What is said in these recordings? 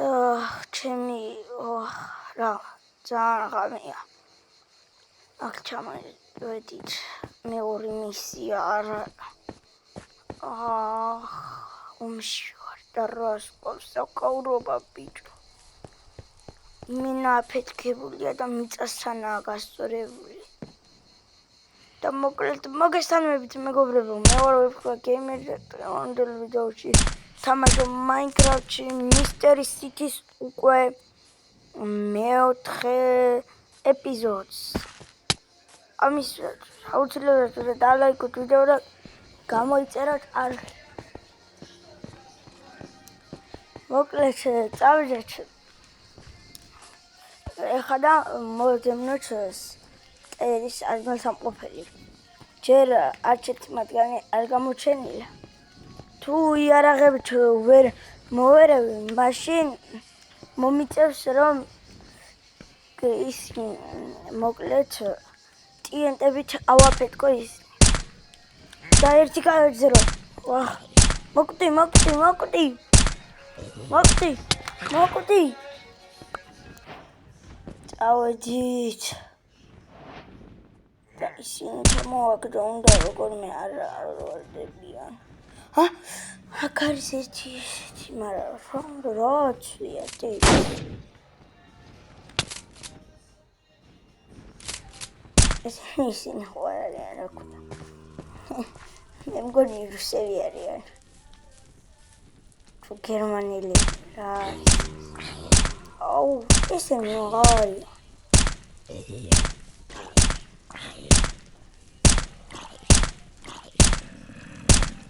ჩემი რა ძალიან ღამეა. აქ ჩამოვედით მეორე მისია არა. ომში ვარ და რას ყავს საკავრობა ბიჭო. იმენა აფეთქებულია და მიწასთანაა გასწორებული. და მოკლედ მოგესალმებით მეგობრებო, მე ვარ ვეფხვა გეიმერი და დღევანდელ ვიდეოში თამაშობ Minecraft-ში Mystery City-s უკვე მეოთხე ეპიზოდს. ამის აუცილებლად დალაიქოთ ვიდეო და გამოიწეროთ არხი. მოკლედ წავიდეთ. ეხლა და მოვძებნოთ წერის ადგილსამყოფელი. ჯერ არჩეთი მათგანი არ გამოჩენილა. თუ იარაღებით ვერ მოვერევი, მაშინ მომიწევს რომ ისინი მოკლედ ტიენტებით ავაფეთქო ისინი. და ერთი გავეძრო. მოკვდი. წავედით. და ისინი ჩამოვაგდო უნდა როგორმე არ ვარდებიან. აქ არის ერთი, მაგრამ რაცია ტიპი. ისინი ხო არ არიან რა ქვია. მე მგონი რუსები არიან. თუ გერმანელი რა არის. ესენი რა არის.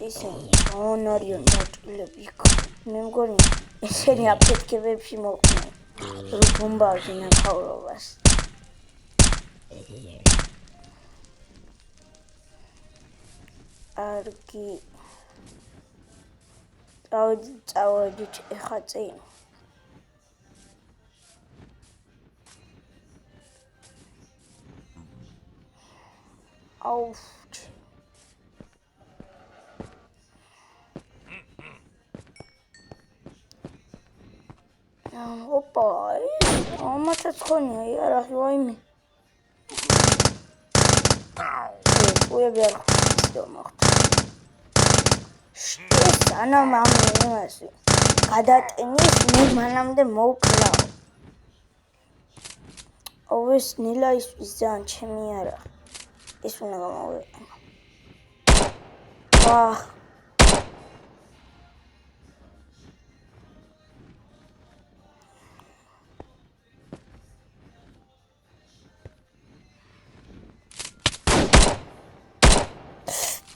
ისინი არიან დაჭილები. მე მგონი ესენი აფეთქებებში მოყვნენ. რომ ბომბავდნენ ახალობას. არგი წავედით ეხა წინ. ოპა, ამათაც ხონია იარაღი ვაიმე. უები არ ხმახთ. სანამ ამას გადატენის, მე მანამდე მოვკლავ. ეს ნილა ისთვის ძალიან ჩემი იარაღი. ეს უნდა გამოვიყენო.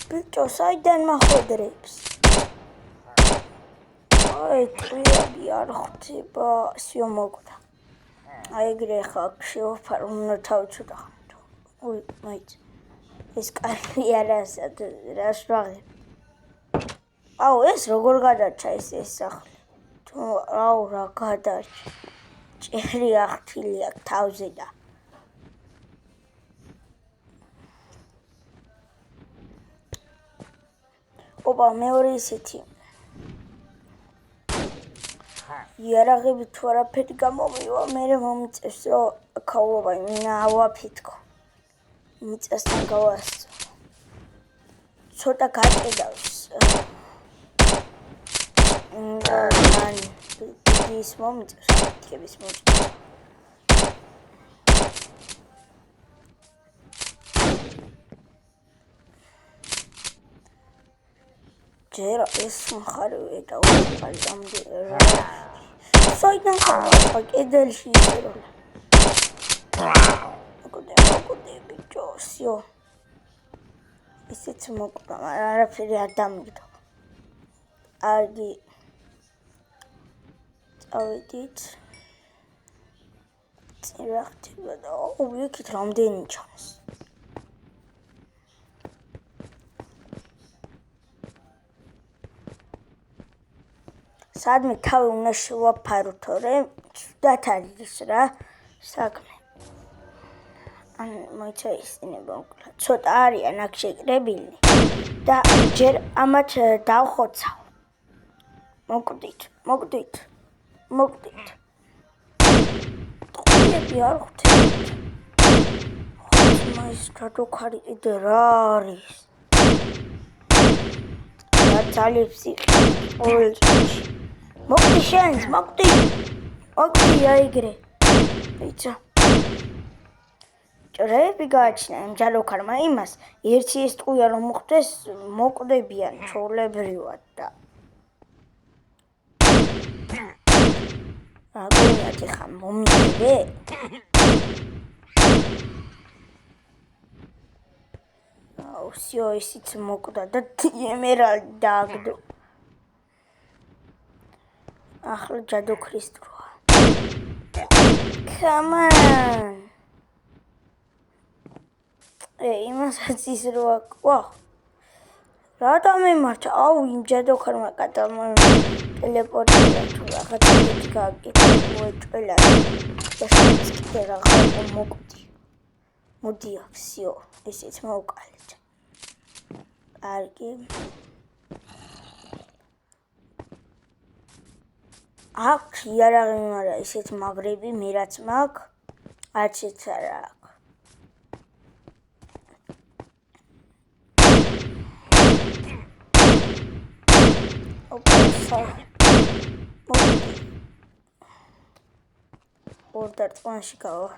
ბიჭო, საიდან მახვედრებს? ტყვიები არ ხვდება, სიო მოკვდა. ეგრე ხა შევაფარო, უნდა თავი ცოტა ხანით. მაიც ეს კარგი არასად რას ვაღებ. ეს როგორ გადარჩა ეს სახლი? რა გადარჩა. ჭერი ახთილი აქვს თავზე და მეორე ისეთი იარაღები თუ არაფერი გამომივა, მერე მომიწევს რომ ქაულობა იმენა ავაფეთქო. მიწასთან გავასწრო. ცოტა გაჭედავს. მან ის მომიწევს აფეთქების მოწევს. ჯერ ეს მხარევია და უყარი ამდე საიდან ხარ კედელში ისერო. მოკვდი ბიჭო, სიო. ისიც მოკვდა, მაგრამ არაფერი არ დამიგდო. არგი წავედით. წინ რა ხდება და იქით რამდენი ჩანს. სადმე თავი უნდა შევაფარო, თორემ ცუდად არის რა საქმე. მოიცა ისინი მოკლა. ცოტა არიან აქ შეკრებილი და ჯერ ამათ დავხოცავ. მოკვდით. მოგდით. ტყუილები არ ხვდებით. ხოთმა ის ჯადოქარი კიდე რა არის? რაც ალებს ყოველ წუთში. მოგდი შენს, მოგდი აიგრე. იცი. ჭრები გააჩნია იმ ჯადოქარმა იმას, ერთი ეს ტყუია რომ მოხდეს, მოკვდებიან ჩვეულებრივად და აგონიათ ხა მომიძებე? всё, ისიც მოკვდა და ემერალდი დააგდო. ახლა ჯადოქრის დროა. Come on. იმასაც ის როა. ვა. რატო მიმართა? აუ, იმ ჯადოქარმა კატალმა ტელეპორტია თუ რაღაცა გაგეკეთუეჭველა. და შენც კიდე რაღაცა მოკვდი. მოდი, всё, ესეც მოვკალეთ. კარგი. აქვს იარაღი, მაგრამ ისეთ მაგრები მე რაც მაქვს, არცეც არა აქვს. ორდარწმუნში გავა.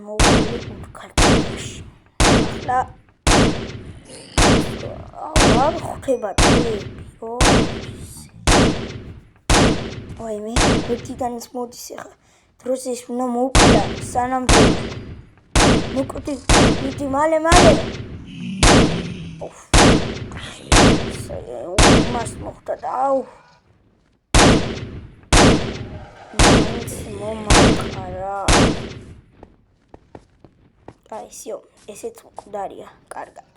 მოვიდე ქართულში. ახლა არ ხვდება ტიპი. ვაიმე, გვერდიდანაც მოდის ახლა. დროს ის უნდა მოუკვდა სანამ მოკვდი. მიდი მალე. მას მოხდა და აუ. მომაყარა. აი, всё, ესეც მკვდარია, კარგად.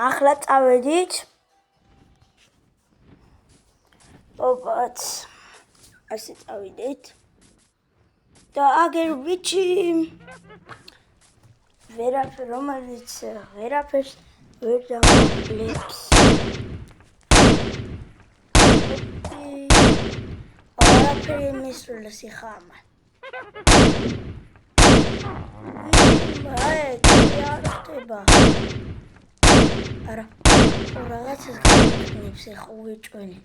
ახლა წავედით. ოპაც. ასე წავიდეთ. და აგერ ვიჩი რომელიც ვერაფერს ვერ დამოკლებს. არაფერი მისულა სიხამა. არ ხდება. არა, რაღაცას გაიგებს ახლა უეჭველი.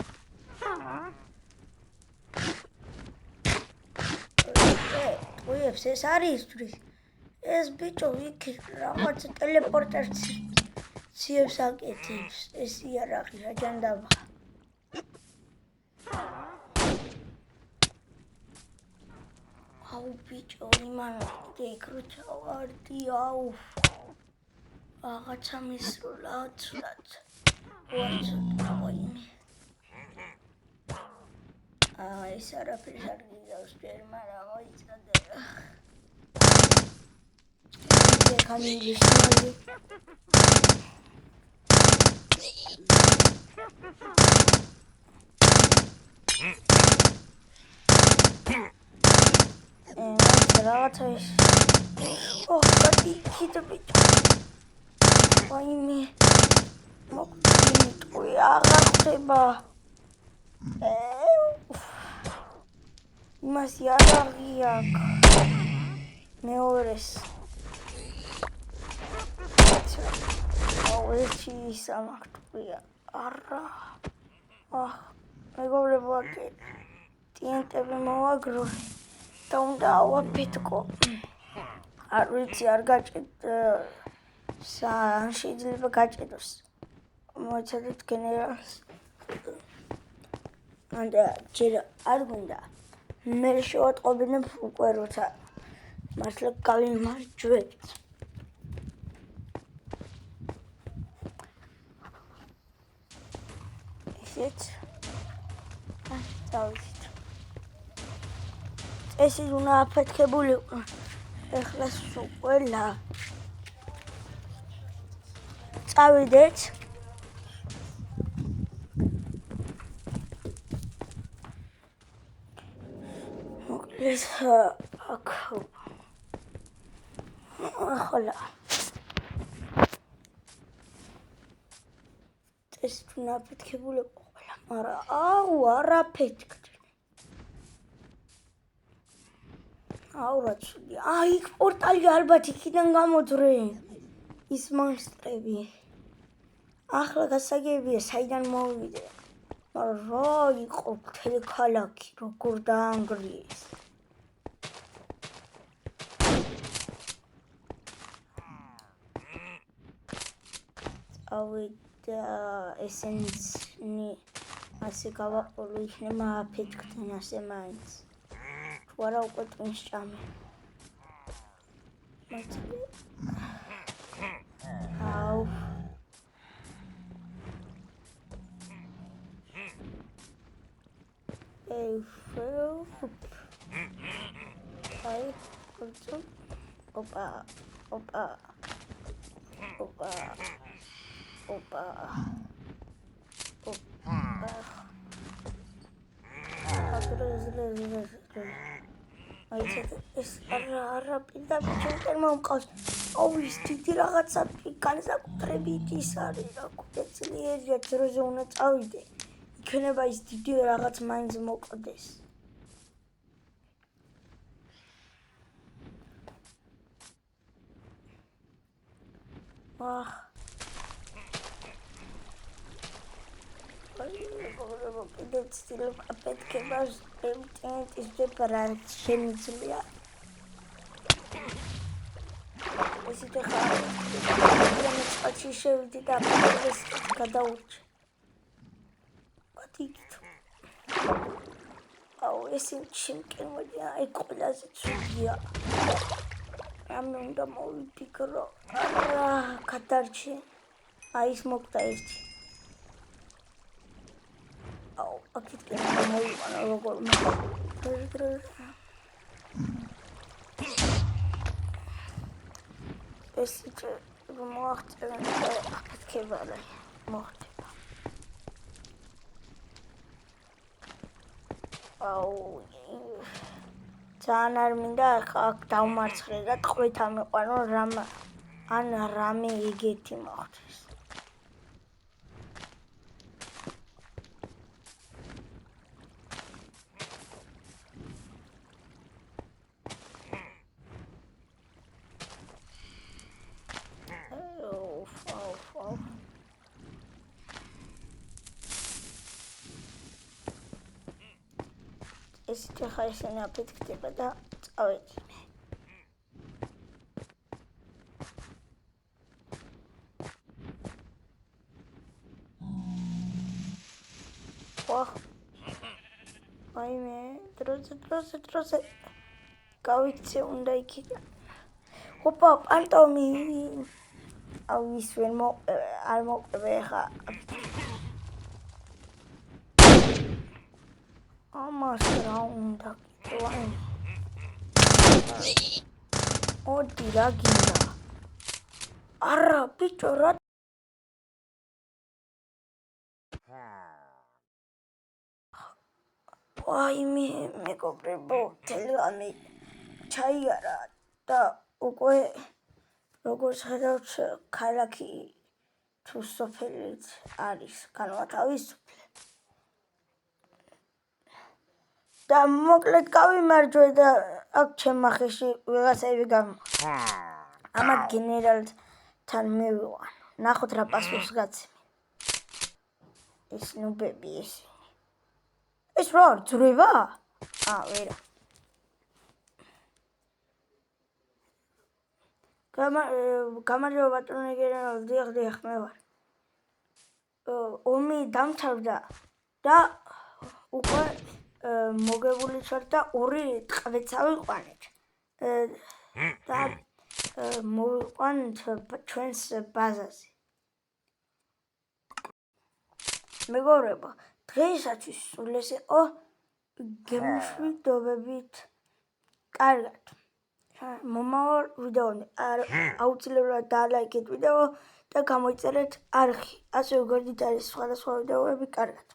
ტყუილებს ეს არის ისთვის. ეს ბიჭო იქ რაღაც ტელეპორტაციებს აკეთებს. ეს იარაღი რაჯანდაბა. აუ ბიჭო, იმანა კიდე იქ რო ჩავარდი, აუ. რაღაცა მისულა ცუდად. ვარცოდა ვაიმე. ეს არაფერს არ გიგავს ჯერ, მაგრამ მოიცადე. Kanalismali. Rahatayız. Oh, hadi kita bitte. Вайми. Мокрит, уярахтеба. Имас ярагияк. Меорес. Ауэчи самахтуя. Ара. მეგობრებო, ტიენტები მოვაგრო და უნდა ავაფეთქო. არ ვიცი, არ გაჭედ ან შეიძლება გაჭედოს. მოიცადეთ გენერალს. და ჯერ არ გვინდა. მე შევატყობინებ უკვე როცა მართლა გავიმარჯვებთ. ისეთ დავით. წესი უნდა აფეთქებული იყო. ეხლა სულ ყველა წავიდეთ. მოკლედ აქ ახლა ეს თუ ნაფეთქებული ყველა, მაგრამ აუ არ აფეთქდი. აუ რა ცუდია. იქ პორტალი ალბათ იქიდან გამოძრენ. ის მონსტრები. ახლა გასაგებია საიდან მოვიდე. მაგრამ რა იყო მთელი ქალაქი, როგორ დაანგრიეს. ავიდა ესენი ასე გავაყოლო იქნება აფეთქდნენ ასე მაინც. თუ არა უკვე ტვინს ჭამე. აუ აი ხოჭო ოპა ეს არა პირდაპირ ჩემთან მომყავს. აუ ის დიდი რაღაცა განსაკუთრებით ის არის რა კუცელიერია დროზე უნდა წავიდე. იქნება ის დიდი რაღაც მაინც მოკვდეს. კიდევ ცდილობ აფეთქებას ტენტის პრეპარატ შემიძლია. ესეთი ხარ. მე წაჩი შევიდი და ეს გადაურჩი. ბატიკით. აუ ეს შემკერმოდი აი ყველაზე ცუდია. რამე უნდა მოვიფიქრო. არა გადარჩი. აი ის მოკდა ერთი. აუ აქეთ კი მოვიყანა როგორ ეს მოახწერა აფეთქება მოხდება. აუ ძალიან არ მინდა აქ დავმარცხრე და ტყვეთა მიყვანო რამე ეგეთი მოხდეს. ესეთი ხარ ისინი აფეთქდება და წავედინე. ვაიმე, დროზე გავიქცე უნდა იქიდან. ოპა, პანტომი. აუ ის არ მოყვება ეხა. ამას რა უნდა ვაიმე. ოდი რა გინდა. არა, ბიჭო რა ვაიმე, მეგობრებო, თელგამი ჩაიარა და უკვე როგორც ხედავთ, ქალაქი თუ სოფელიც არის განვათავისუფლე. და მოკლედ გავიმარჯვე და აქ ჩემმა ხეში ვიღაცები გამოვა. ამათ გენერალთან მივიყვანო. ნახოთ რა პასუხს გაცემი. ეს ნუბები ესენი. ეს რა არის ძრება? ვერა. გამარჯობა ბატონო გენერალ, დიახ, მე ვარ. ომი დამთავრდა და უკვე მოგებული ვარ და 2 ტყვეც ავიყვანეთ. და მოვიყვანთ ჩვენს ბაზაზე. მეგობრებო, დღეისათვის სულ ეს იყო გემშვიდობებით. კარგად. მომავალ ვიდეომდე აუცილებლად დალაიქეთ ვიდეო და გამოიწერეთ არხი. ასევე გვერდით არის სხვადასხვა ვიდეოები. კარგად.